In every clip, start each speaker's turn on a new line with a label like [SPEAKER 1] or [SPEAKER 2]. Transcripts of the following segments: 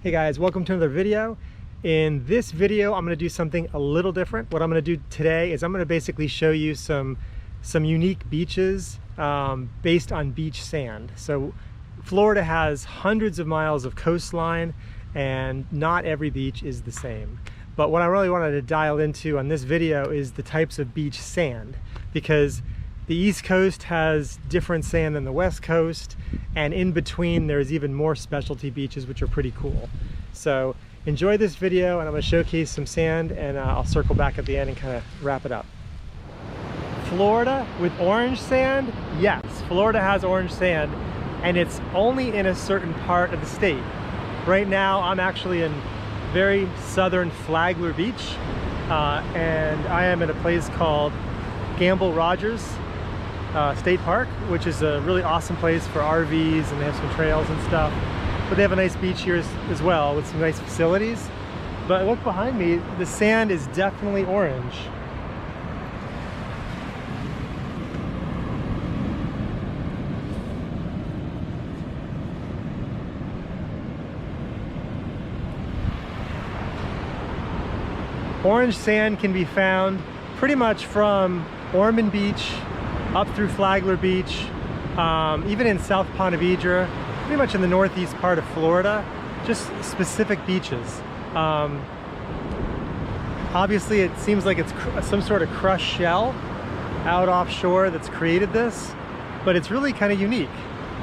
[SPEAKER 1] Hey guys, welcome to another video. In this video, I'm going to do something a little different. What I'm going to do today is I'm going to basically show you some unique beaches based on beach sand. So Florida has hundreds of miles of coastline and not every beach is the same. But what I really wanted to dial into on this video is the types of beach sand, because the East Coast has different sand than the West Coast, and in between there's even more specialty beaches which are pretty cool. So enjoy this video and I'm going to showcase some sand, and I'll circle back at the end and kind of wrap it up. Florida with orange sand? Yes, Florida has orange sand, and it's only in a certain part of the state. Right now I'm actually in very southern Flagler Beach, and I am in a place called Gamble Rogers State Park, which is a really awesome place for RVs, and they have some trails and stuff. But they have a nice beach here as well with some nice facilities. But look behind me, the sand is definitely orange. Orange sand can be found pretty much from Ormond Beach up through Flagler Beach, even in South Ponte Vedra, pretty much in the northeast part of Florida, just specific beaches. Obviously it seems like it's some sort of crushed shell out offshore that's created this, but it's really kind of unique.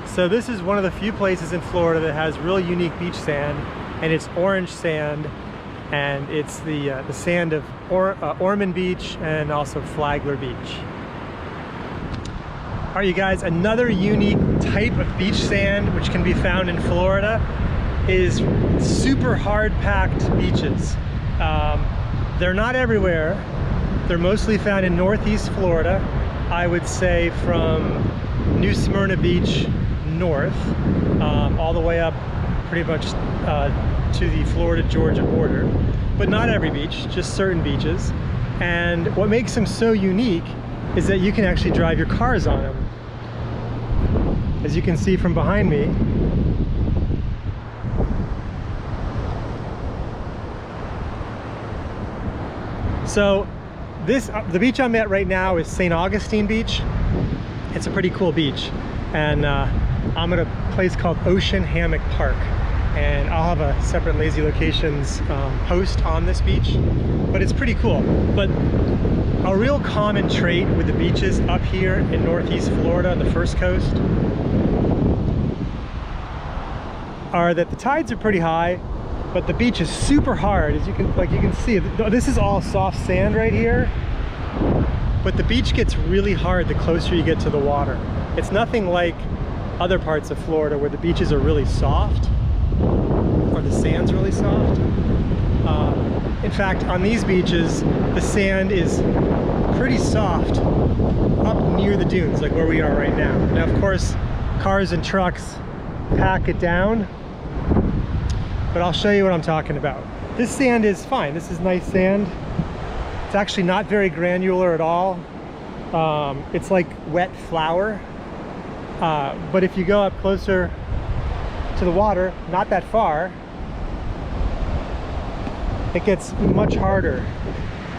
[SPEAKER 1] So this is one of the few places in Florida that has really unique beach sand, and it's orange sand, and it's the sand of Ormond Beach and also Flagler Beach. All right, you guys, another unique type of beach sand which can be found in Florida is super hard packed beaches. They're not everywhere. They're mostly found in northeast Florida. I would say from New Smyrna Beach north, all the way up pretty much to the Florida-Georgia border. But not every beach, just certain beaches. And what makes them so unique is that you can actually drive your cars on them. As you can see from behind me, so the beach I'm at right now is St. Augustine Beach. It's a pretty cool beach, and I'm at a place called Ocean Hammock Park, and I'll have a separate Lazy Locations post on this beach, but it's pretty cool. But a real common trait with the beaches up here in northeast Florida, the first coast, are that the tides are pretty high, but the beach is super hard. As you can see, this is all soft sand right here, but the beach gets really hard the closer you get to the water. It's nothing like other parts of Florida where the beaches are really soft, or the sand's really soft. In fact, on these beaches, the sand is pretty soft up near the dunes, like where we are right now. Now, of course, cars and trucks pack it down, but I'll show you what I'm talking about. This sand is fine. This is nice sand. It's actually not very granular at all. It's like wet flour. But if you go up closer to the water, not that far, it gets much harder,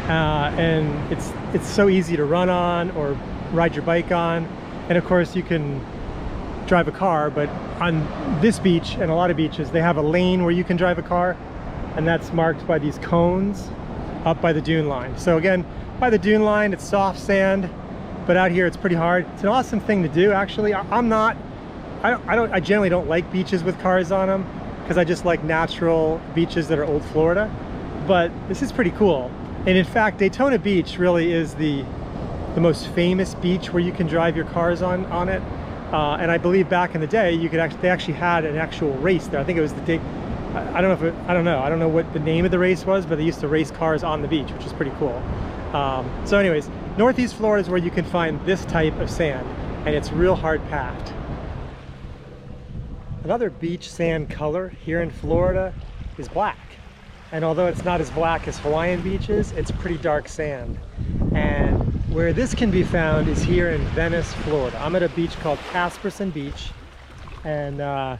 [SPEAKER 1] and it's so easy to run on or ride your bike on. And of course you can drive a car, but on this beach and a lot of beaches, they have a lane where you can drive a car, and that's marked by these cones up by the dune line. So again, by the dune line, it's soft sand, but out here it's pretty hard. It's an awesome thing to do, actually. I generally don't like beaches with cars on them, because I just like natural beaches that are old Florida. But this is pretty cool. And in fact, Daytona Beach really is the most famous beach where you can drive your cars on it. And I believe back in the day, they actually had an actual race there. I think it was the day, I don't know what the name of the race was, but they used to race cars on the beach, which is pretty cool. So anyways, northeast Florida is where you can find this type of sand, and it's real hard packed. Another beach sand color here in Florida is black. And although it's not as black as Hawaiian beaches, it's pretty dark sand. And where this can be found is here in Venice, Florida. I'm at a beach called Casperson Beach, and the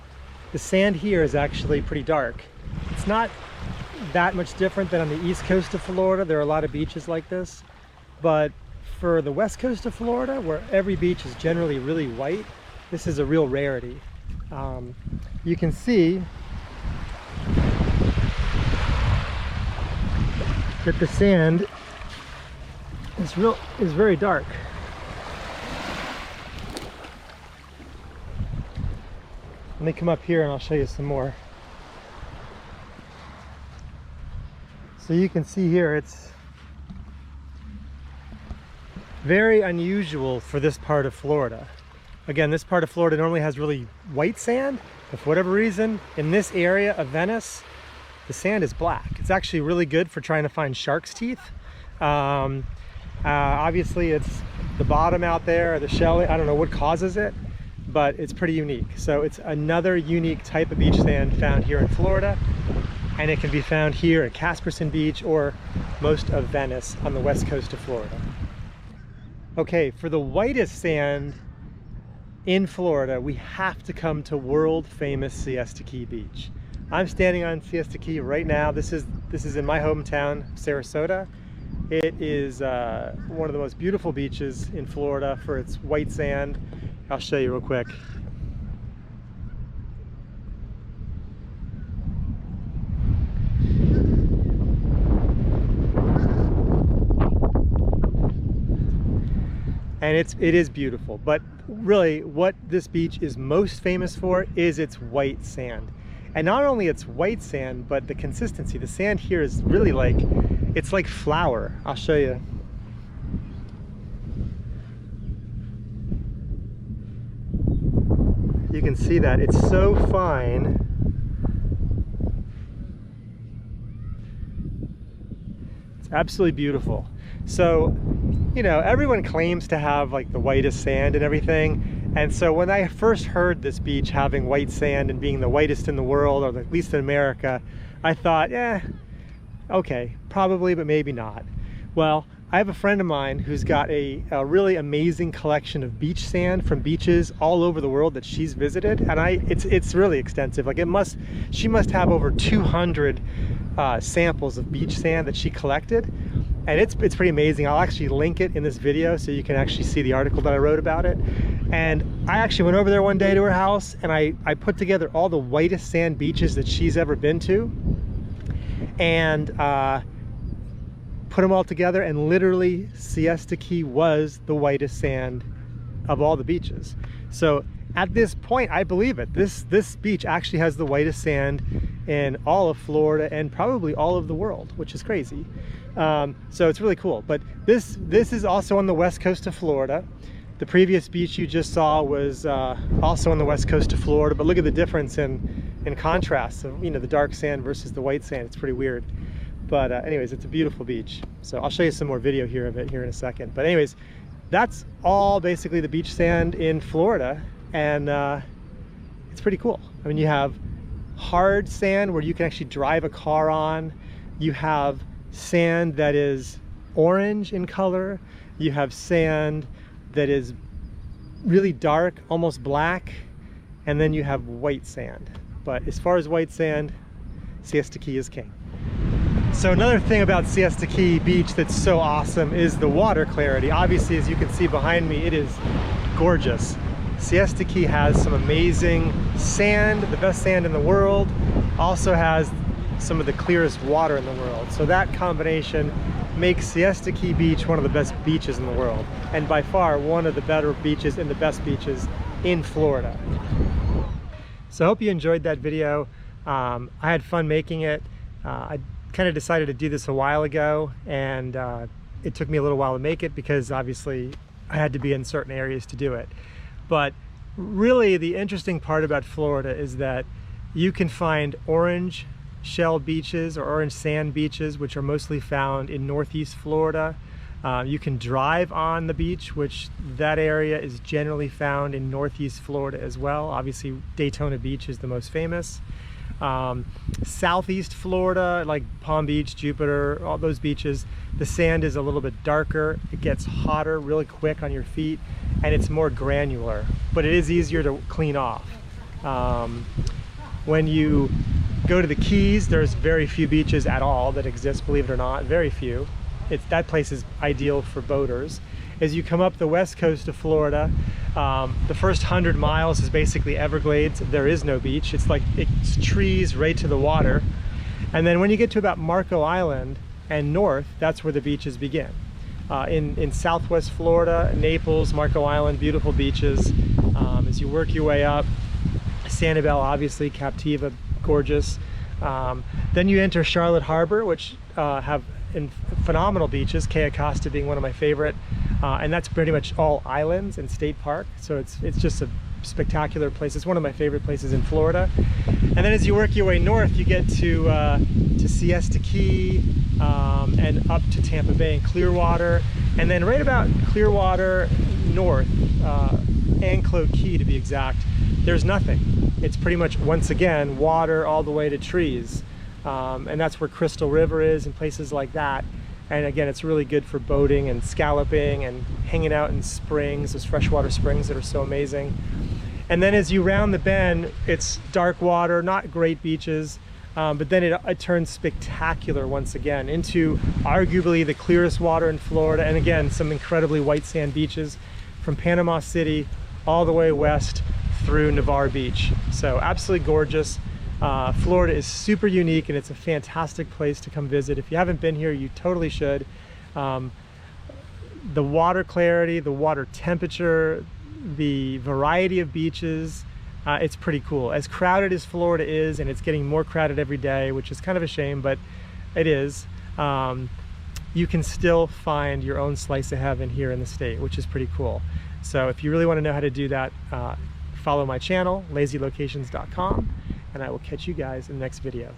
[SPEAKER 1] sand here is actually pretty dark. It's not that much different than on the east coast of Florida. There are a lot of beaches like this, but for the west coast of Florida, where every beach is generally really white, this is a real rarity. You can see that the sand is very dark. Let me come up here and I'll show you some more. So you can see here, it's very unusual for this part of Florida. Again, this part of Florida normally has really white sand, but for whatever reason, in this area of Venice, the sand is black. It's actually really good for trying to find shark's teeth. Obviously, it's the bottom out there, the shell, I don't know what causes it, but it's pretty unique. So it's another unique type of beach sand found here in Florida, and it can be found here at Casperson Beach or most of Venice on the west coast of Florida. Okay, for the whitest sand in Florida, we have to come to world famous Siesta Key Beach. I'm standing on Siesta Key right now. This is in my hometown, Sarasota. It is one of the most beautiful beaches in Florida for its white sand. I'll show you real quick. And it is beautiful, but really what this beach is most famous for is its white sand. And not only its white sand, but the consistency. The sand here is really like, it's like flour. I'll show you. You can see that it's so fine. It's absolutely beautiful. So, you know, everyone claims to have like the whitest sand and everything. And so when I first heard this beach having white sand and being the whitest in the world, or at least in America, I thought, okay, probably, but maybe not. Well, I have a friend of mine who's got a really amazing collection of beach sand from beaches all over the world that she's visited, and it's really extensive. Like she must have over 200 samples of beach sand that she collected, and it's pretty amazing. I'll actually link it in this video so you can actually see the article that I wrote about it. And I actually went over there one day to her house, and I put together all the whitest sand beaches that she's ever been to, and put them all together, and literally Siesta Key was the whitest sand of all the beaches. So at this point, I believe it. This beach actually has the whitest sand in all of Florida and probably all of the world, which is crazy. So it's really cool. But this is also on the west coast of Florida. The previous beach you just saw was also on the west coast of Florida, but look at the difference in contrast of, you know, the dark sand versus the white sand. It's pretty weird. But anyways, it's a beautiful beach. So I'll show you some more video here of it here in a second. But anyways, that's all basically the beach sand in Florida, and it's pretty cool. I mean, you have hard sand where you can actually drive a car on. You have sand that is orange in color. You have sand that is really dark, almost black, and then you have white sand. But as far as white sand, Siesta Key is king. So another thing about Siesta Key Beach that's so awesome is the water clarity. Obviously, as you can see behind me, it is gorgeous. Siesta Key has some amazing sand, the best sand in the world. Also has some of the clearest water in the world. So that combination makes Siesta Key Beach one of the best beaches in the world, and by far one of the better beaches and the best beaches in Florida. So I hope you enjoyed that video. I had fun making it. I kind of decided to do this a while ago, and it took me a little while to make it because obviously I had to be in certain areas to do it. But really the interesting part about Florida is that you can find orange shell beaches or orange sand beaches, which are mostly found in northeast Florida. You can drive on the beach, which that area is generally found in northeast Florida as well. Obviously Daytona Beach is the most famous. Southeast Florida, like Palm Beach, Jupiter, all those beaches, the sand is a little bit darker. It gets hotter really quick on your feet, and it's more granular, but it is easier to clean off. When you go to the Keys, there's very few beaches at all that exist, believe it or not, very few. That place is ideal for boaters. As you come up the west coast of Florida, the first 100 miles is basically Everglades. There is no beach. It's trees right to the water. And then when you get to about Marco Island and north, that's where the beaches begin. In southwest Florida, Naples, Marco Island, beautiful beaches. As you work your way up, Sanibel, obviously, Captiva, gorgeous. Then you enter Charlotte Harbor, which have phenomenal beaches, Key Acosta being one of my favorite. And that's pretty much all islands and state park. So it's just a spectacular place. It's one of my favorite places in Florida. And then as you work your way north, you get to Siesta Key and up to Tampa Bay and Clearwater. And then right about Clearwater north, Anclote Key to be exact, there's nothing. It's pretty much, once again, water all the way to trees. And that's where Crystal River is and places like that. And again, it's really good for boating and scalloping and hanging out in springs, those freshwater springs that are so amazing. And then as you round the bend, it's dark water, not great beaches, but then it turns spectacular once again into arguably the clearest water in Florida. And again, some incredibly white sand beaches from Panama City all the way west through Navarre Beach. So absolutely gorgeous. Florida is super unique, and it's a fantastic place to come visit. If you haven't been here, you totally should. The water clarity, the water temperature, the variety of beaches, it's pretty cool. As crowded as Florida is, and it's getting more crowded every day, which is kind of a shame, but it is, you can still find your own slice of heaven here in the state, which is pretty cool. So if you really want to know how to do that, follow my channel, lazylocations.com, and I will catch you guys in the next video.